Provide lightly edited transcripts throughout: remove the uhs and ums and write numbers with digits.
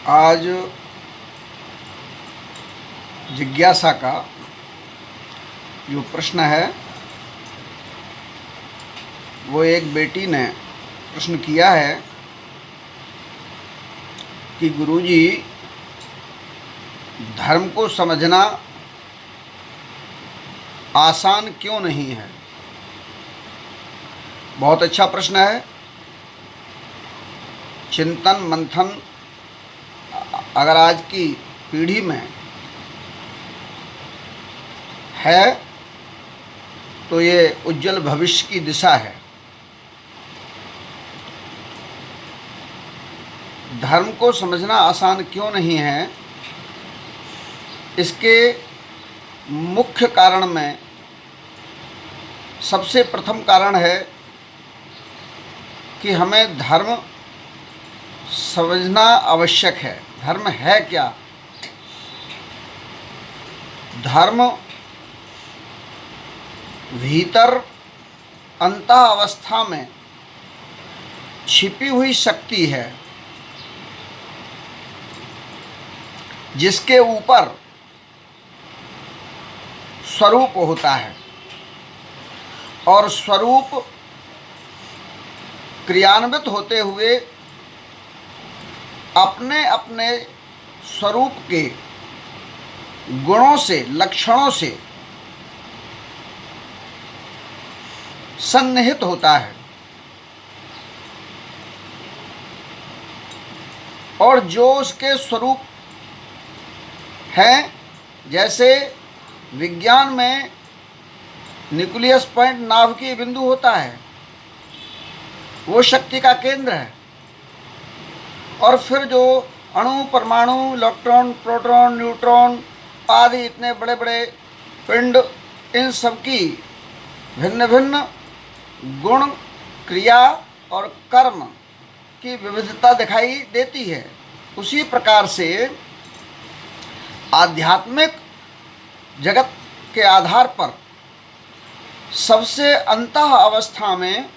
आज जिज्ञासा का जो प्रश्न है वो एक बेटी ने प्रश्न किया है कि गुरुजी, धर्म को समझना आसान क्यों नहीं है। बहुत अच्छा प्रश्न है। चिंतन मंथन अगर आज की पीढ़ी में है तो ये उज्जवल भविष्य की दिशा है। धर्म को समझना आसान क्यों नहीं है, इसके मुख्य कारण में सबसे प्रथम कारण है कि हमें धर्म समझना आवश्यक है। धर्म है क्या? धर्म भीतर अंतः अवस्था में छिपी हुई शक्ति है जिसके ऊपर स्वरूप होता है और स्वरूप क्रियान्वित होते हुए अपने अपने स्वरूप के गुणों से, लक्षणों से सन्निहित होता है। और जो उसके स्वरूप हैं, जैसे विज्ञान में न्यूक्लियस पॉइंट, नाभिकीय बिंदु होता है, वो शक्ति का केंद्र है। और फिर जो अणु, परमाणु, इलेक्ट्रॉन, प्रोटॉन, न्यूट्रॉन आदि इतने बड़े बड़े पिंड, इन सब की भिन्न भिन्न गुण, क्रिया और कर्म की विविधता दिखाई देती है। उसी प्रकार से आध्यात्मिक जगत के आधार पर सबसे अंतः अवस्था में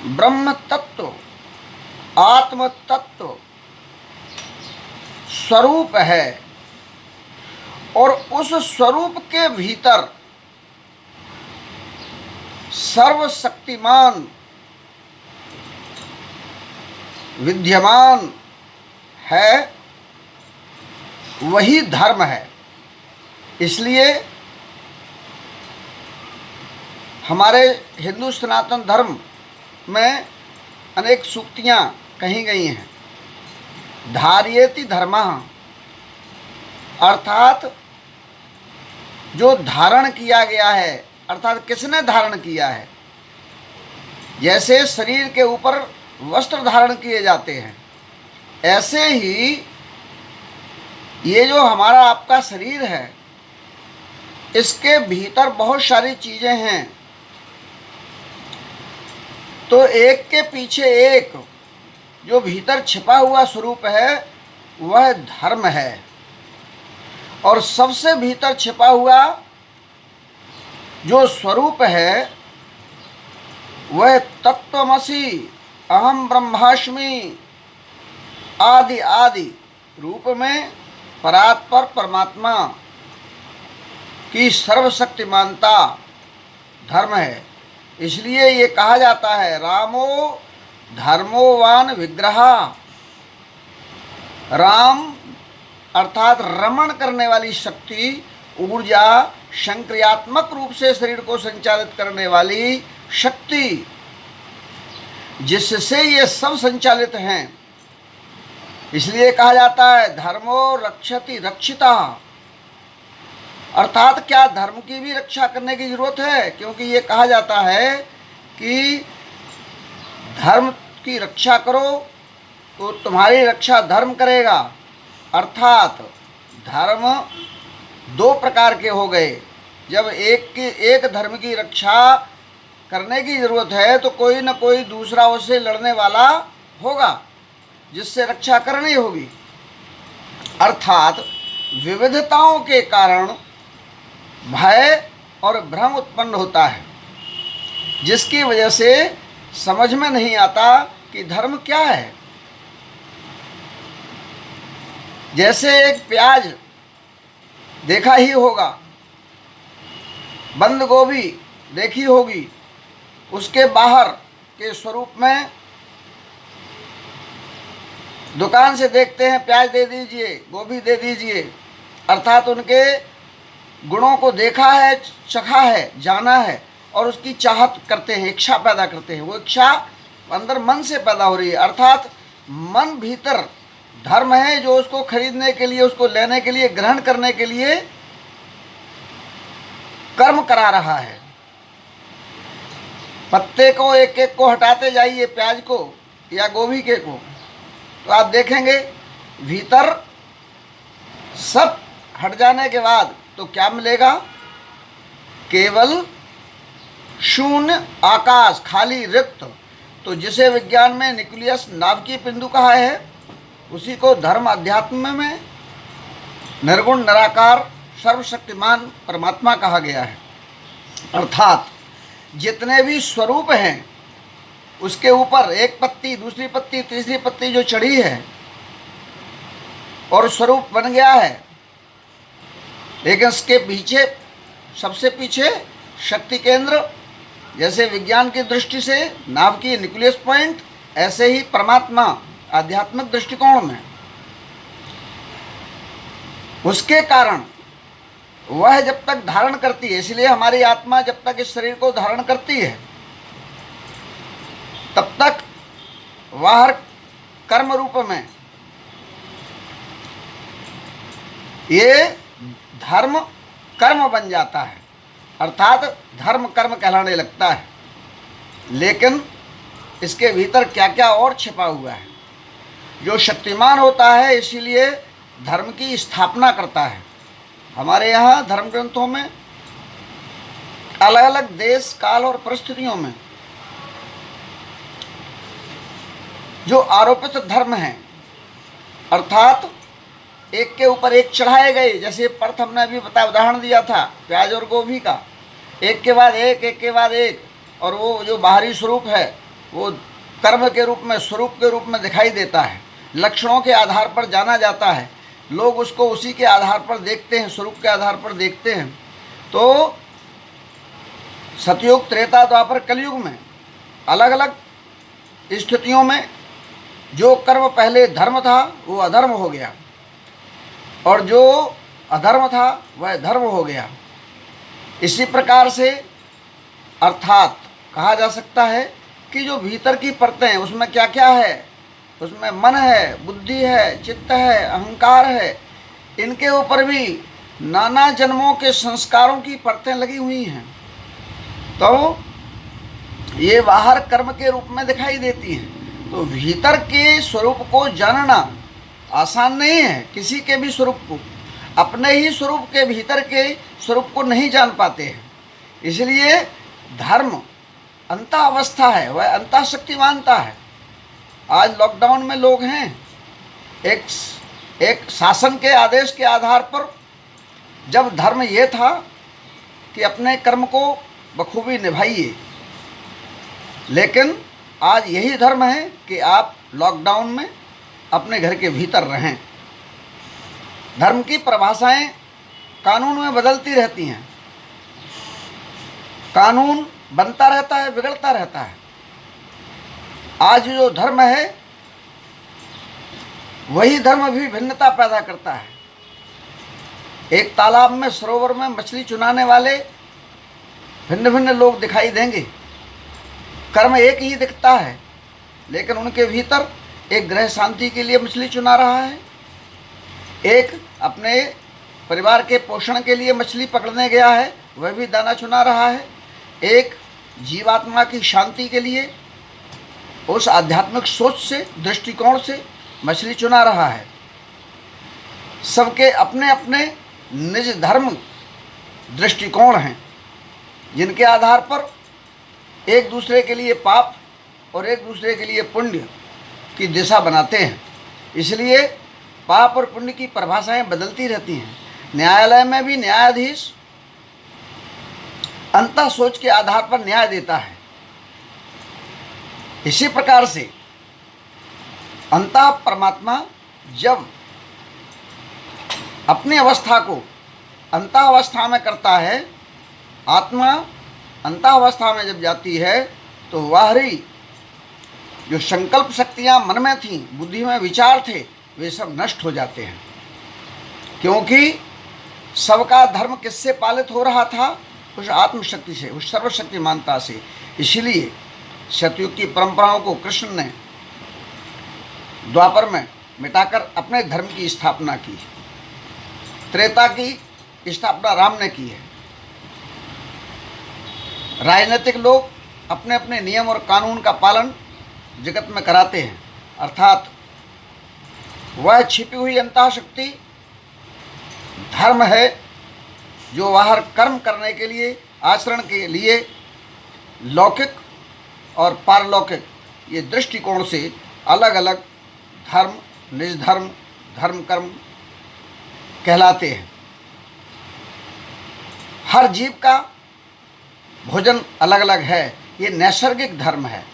ब्रह्म तत्व, आत्म तत्व स्वरूप है। और उस स्वरूप के भीतर सर्वशक्तिमान विद्यमान है, वही धर्म है। इसलिए हमारे हिंदू सनातन धर्म में अनेक सूक्तियाँ कही गई हैं। धार्येति धर्मः, अर्थात जो धारण किया गया है, अर्थात किसने धारण किया है। जैसे शरीर के ऊपर वस्त्र धारण किए जाते हैं, ऐसे ही ये जो हमारा आपका शरीर है, इसके भीतर बहुत सारी चीज़ें हैं। तो एक के पीछे एक जो भीतर छिपा हुआ स्वरूप है वह धर्म है। और सबसे भीतर छिपा हुआ जो स्वरूप है वह तत्त्वमसि, अहम ब्रह्मास्मि आदि आदि रूप में परात्पर परमात्मा की सर्वशक्तिमानता धर्म है। इसलिए ये कहा जाता है, रामो धर्मोवान विग्रह। राम अर्थात रमण करने वाली शक्ति, ऊर्जा, संक्रियात्मक रूप से शरीर को संचालित करने वाली शक्ति, जिससे ये सब संचालित हैं। इसलिए कहा जाता है धर्मो रक्षति रक्षिता। अर्थात क्या धर्म की भी रक्षा करने की जरूरत है, क्योंकि ये कहा जाता है कि धर्म की रक्षा करो तो तुम्हारी रक्षा धर्म करेगा। अर्थात धर्म दो प्रकार के हो गए। जब एक धर्म की रक्षा करने की जरूरत है तो कोई न कोई दूसरा उससे लड़ने वाला होगा जिससे रक्षा करनी होगी। अर्थात विविधताओं के कारण भय और भ्रम उत्पन्न होता है, जिसकी वजह से समझ में नहीं आता कि धर्म क्या है। जैसे एक प्याज देखा ही होगा, बंद गोभी देखी होगी, उसके बाहर के स्वरूप में दुकान से देखते हैं प्याज दे दीजिए, गोभी दे दीजिए, अर्थात उनके गुणों को देखा है, चखा है, जाना है और उसकी चाहत करते हैं, इच्छा पैदा करते हैं। वो इच्छा अंदर मन से पैदा हो रही है, अर्थात मन भीतर धर्म है जो उसको खरीदने के लिए, उसको लेने के लिए, ग्रहण करने के लिए कर्म करा रहा है। पत्ते को एक एक को हटाते जाइए, प्याज को या गोभी के को, तो आप देखेंगे भीतर सब हट जाने के बाद तो क्या मिलेगा? केवल शून्य आकाश, खाली रिक्त। तो जिसे विज्ञान में न्यूक्लियस नाभिकीय बिंदु कहा है, उसी को धर्म अध्यात्म में निर्गुण निराकार सर्वशक्तिमान परमात्मा कहा गया है। अर्थात जितने भी स्वरूप हैं उसके ऊपर एक पत्ती, दूसरी पत्ती, तीसरी पत्ती जो चढ़ी है और स्वरूप बन गया है, लेकिन इसके पीछे, सबसे पीछे शक्ति केंद्र, जैसे विज्ञान की दृष्टि से नाभिकीय न्यूक्लियस पॉइंट, ऐसे ही परमात्मा आध्यात्मिक दृष्टिकोण में। उसके कारण वह जब तक धारण करती है, इसलिए हमारी आत्मा जब तक इस शरीर को धारण करती है तब तक वह कर्म रूप में ये धर्म कर्म बन जाता है, अर्थात धर्म कर्म कहलाने लगता है। लेकिन इसके भीतर क्या क्या और छिपा हुआ है। जो शक्तिमान होता है इसीलिए धर्म की स्थापना करता है। हमारे यहाँ धर्म ग्रंथों में अलग अलग देश, काल और परिस्थितियों में जो आरोपित धर्म हैं, अर्थात एक के ऊपर एक चढ़ाए गए, जैसे पर्थ हमने अभी बताया, उदाहरण दिया था प्याज और गोभी का, एक के बाद एक, एक के बाद एक, और वो जो बाहरी स्वरूप है वो कर्म के रूप में, स्वरूप के रूप में दिखाई देता है। लक्षणों के आधार पर जाना जाता है, लोग उसको उसी के आधार पर देखते हैं, स्वरूप के आधार पर देखते हैं। तो सतयुग, त्रेता, द्वापर, कलयुग में अलग अलग स्थितियों में जो कर्म पहले धर्म था वो अधर्म हो गया, और जो अधर्म था वह धर्म हो गया। इसी प्रकार से अर्थात कहा जा सकता है कि जो भीतर की परतें हैं उसमें क्या क्या है, उसमें मन है, बुद्धि है, चित्त है, अहंकार है, इनके ऊपर भी नाना जन्मों के संस्कारों की परतें लगी हुई हैं। तो ये बाहर कर्म के रूप में दिखाई देती हैं। तो भीतर के स्वरूप को जानना आसान नहीं है। किसी के भी स्वरूप को, अपने ही स्वरूप के भीतर के स्वरूप को नहीं जान पाते हैं। इसलिए धर्म अंतः अवस्था है, वह अंतः शक्तिमानता है। आज लॉकडाउन में लोग हैं, एक शासन के आदेश के आधार पर, जब धर्म ये था कि अपने कर्म को बखूबी निभाइए, लेकिन आज यही धर्म है कि आप लॉकडाउन में अपने घर के भीतर रहें। धर्म की परिभाषाएं कानून में बदलती रहती हैं, कानून बनता रहता है, बिगड़ता रहता है। आज जो धर्म है वही धर्म भी भिन्नता पैदा करता है। एक तालाब में, सरोवर में मछली चुनाने वाले भिन्न भिन्न लोग दिखाई देंगे, कर्म एक ही दिखता है, लेकिन उनके भीतर एक ग्रह शांति के लिए मछली चुना रहा है, एक अपने परिवार के पोषण के लिए मछली पकड़ने गया है, वह भी दाना चुना रहा है, एक जीवात्मा की शांति के लिए उस आध्यात्मिक सोच से, दृष्टिकोण से मछली चुना रहा है। सबके अपने अपने निज धर्म दृष्टिकोण हैं, जिनके आधार पर एक दूसरे के लिए पाप और एक दूसरे के लिए पुण्य की दिशा बनाते हैं। इसलिए पाप और पुण्य की परिभाषाएं बदलती रहती हैं। न्यायालय में भी न्यायाधीश अंतः सोच के आधार पर न्याय देता है। इसी प्रकार से अंतः परमात्मा जब अपनी अवस्था को अंतावस्था में करता है। आत्मा अंतावस्था में जब जाती है तो बाहरी जो संकल्प शक्तियाँ मन में थीं, बुद्धि में विचार थे, वे सब नष्ट हो जाते हैं। क्योंकि सबका धर्म किससे पालित हो रहा था? उस आत्मशक्ति से, उस सर्वशक्तिमानता से। इसलिए सतयुग की परंपराओं को कृष्ण ने द्वापर में मिटाकर अपने धर्म की स्थापना की। त्रेता की स्थापना राम ने की है। राजनीतिक लोग अपने अपने नियम और कानून का पालन जगत में कराते हैं, अर्थात वह छिपी हुई अंतःशक्ति धर्म है जो बाहर कर्म करने के लिए, आचरण के लिए लौकिक और पारलौकिक ये दृष्टिकोण से अलग अलग धर्म, निज धर्म, धर्म कर्म कहलाते हैं। हर जीव का भोजन अलग अलग है। ये नैसर्गिक धर्म है,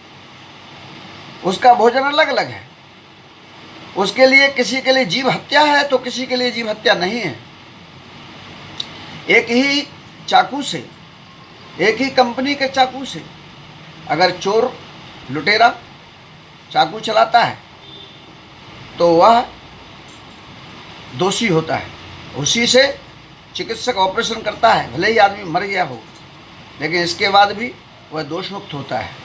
उसका भोजन अलग अलग है। उसके लिए, किसी के लिए जीव हत्या है तो किसी के लिए जीव हत्या नहीं है। एक ही चाकू से, एक ही कंपनी के चाकू से अगर चोर लुटेरा चाकू चलाता है तो वह दोषी होता है। उसी से चिकित्सक ऑपरेशन करता है, भले ही आदमी मर गया हो, लेकिन इसके बाद भी वह दोषमुक्त होता है।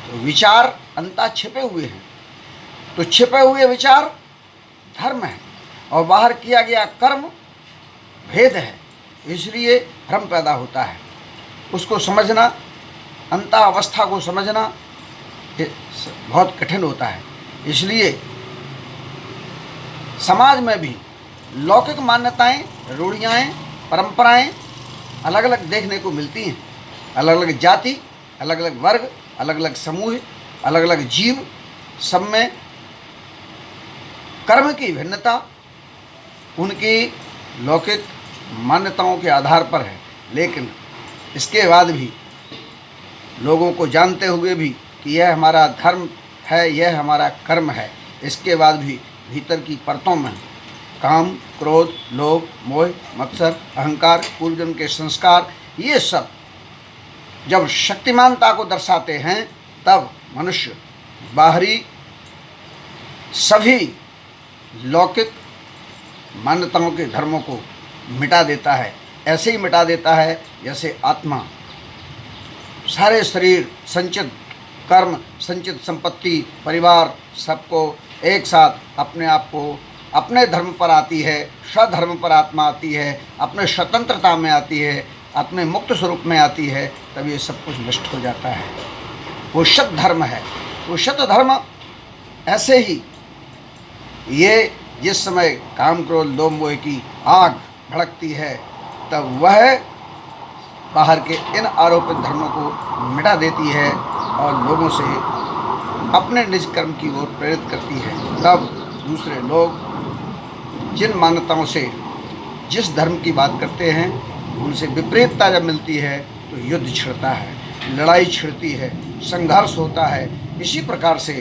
तो विचार अंतः छिपे हुए हैं, तो छिपे हुए विचार धर्म है और बाहर किया गया कर्म भेद है। इसलिए भ्रम पैदा होता है। उसको समझना, अंतः अवस्था को समझना बहुत कठिन होता है। इसलिए समाज में भी लौकिक मान्यताएं, रूढ़ियाँ, परंपराएं अलग अलग देखने को मिलती हैं। अलग अलग जाति, अलग अलग वर्ग, अलग अलग समूह, अलग अलग जीव, सब में कर्म की भिन्नता उनकी लौकिक मान्यताओं के आधार पर है। लेकिन इसके बाद भी लोगों को जानते हुए भी कि यह हमारा धर्म है, यह हमारा कर्म है, इसके बाद भी भीतर की परतों में काम, क्रोध, लोभ, मोह, मत्सर, अहंकार, पूर्वजन्म के संस्कार, ये सब जब शक्तिमानता को दर्शाते हैं तब मनुष्य बाहरी सभी लौकिक मान्यताओं के धर्मों को मिटा देता है। ऐसे ही मिटा देता है जैसे आत्मा सारे शरीर, संचित कर्म, संचित संपत्ति, परिवार, सबको एक साथ अपने आप को अपने धर्म पर आती है, स्वधर्म पर आत्मा आती है, अपने स्वतंत्रता में आती है, अपने मुक्त स्वरूप में आती है, तब ये सब कुछ नष्ट हो जाता है। वो शत धर्म है। वो शत धर्म ऐसे ही ये जिस समय काम, क्रोध, लोभ, मोह की आग भड़कती है तब वह बाहर के इन आरोपित धर्मों को मिटा देती है और लोगों से अपने निज कर्म की ओर प्रेरित करती है। तब दूसरे लोग जिन मान्यताओं से, जिस धर्म की बात करते हैं, उनसे विपरीतता जब मिलती है तो युद्ध छिड़ता है, लड़ाई छिड़ती है, संघर्ष होता है। इसी प्रकार से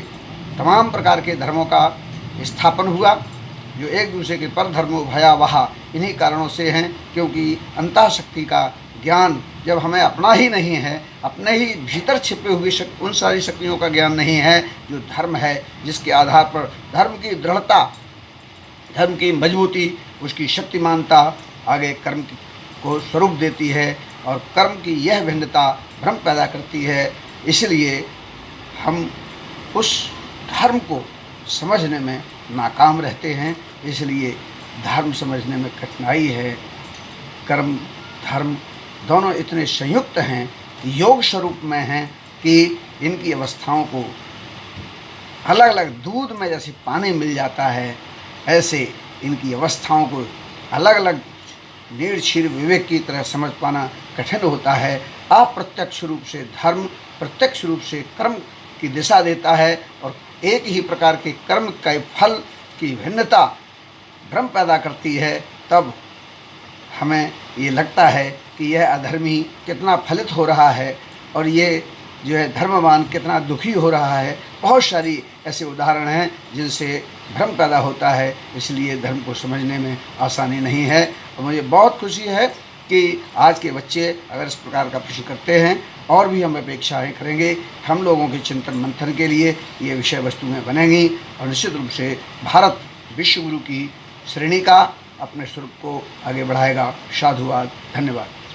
तमाम प्रकार के धर्मों का स्थापन हुआ जो एक दूसरे के पर धर्मों भयावह इन्हीं कारणों से हैं, क्योंकि अंतःशक्ति का ज्ञान जब हमें अपना ही नहीं है, अपने ही भीतर छिपे हुए उन सारी शक्तियों का ज्ञान नहीं है जो धर्म है, जिसके आधार पर धर्म की दृढ़ता, धर्म की मजबूती, उसकी शक्तिमानता आगे कर्म को स्वरूप देती है और कर्म की यह भिन्नता भ्रम पैदा करती है। इसलिए हम उस धर्म को समझने में नाकाम रहते हैं। इसलिए धर्म समझने में कठिनाई है। कर्म, धर्म दोनों इतने संयुक्त हैं, योग स्वरूप में हैं कि इनकी अवस्थाओं को अलग अलग, दूध में जैसे पानी मिल जाता है ऐसे इनकी अवस्थाओं को अलग अलग नीड़ क्षीर विवेक की तरह समझ पाना कठिन होता है। अप्रत्यक्ष रूप से धर्म प्रत्यक्ष रूप से कर्म की दिशा देता है और एक ही प्रकार के कर्म के फल की भिन्नता भ्रम पैदा करती है। तब हमें ये लगता है कि यह अधर्मी कितना फलित हो रहा है और ये जो है धर्मवान कितना दुखी हो रहा है। बहुत सारी ऐसे उदाहरण हैं जिनसे भ्रम पैदा होता है, इसलिए धर्म को समझने में आसानी नहीं है। और मुझे बहुत खुशी है कि आज के बच्चे अगर इस प्रकार का प्रश्न करते हैं, और भी हम अपेक्षाएं करेंगे, हम लोगों के चिंतन मंथन के लिए ये विषय वस्तुएं बनेंगी और निश्चित रूप से भारत विश्व गुरु की श्रेणी का अपने स्वरूप को आगे बढ़ाएगा। साधुवाद, धन्यवाद।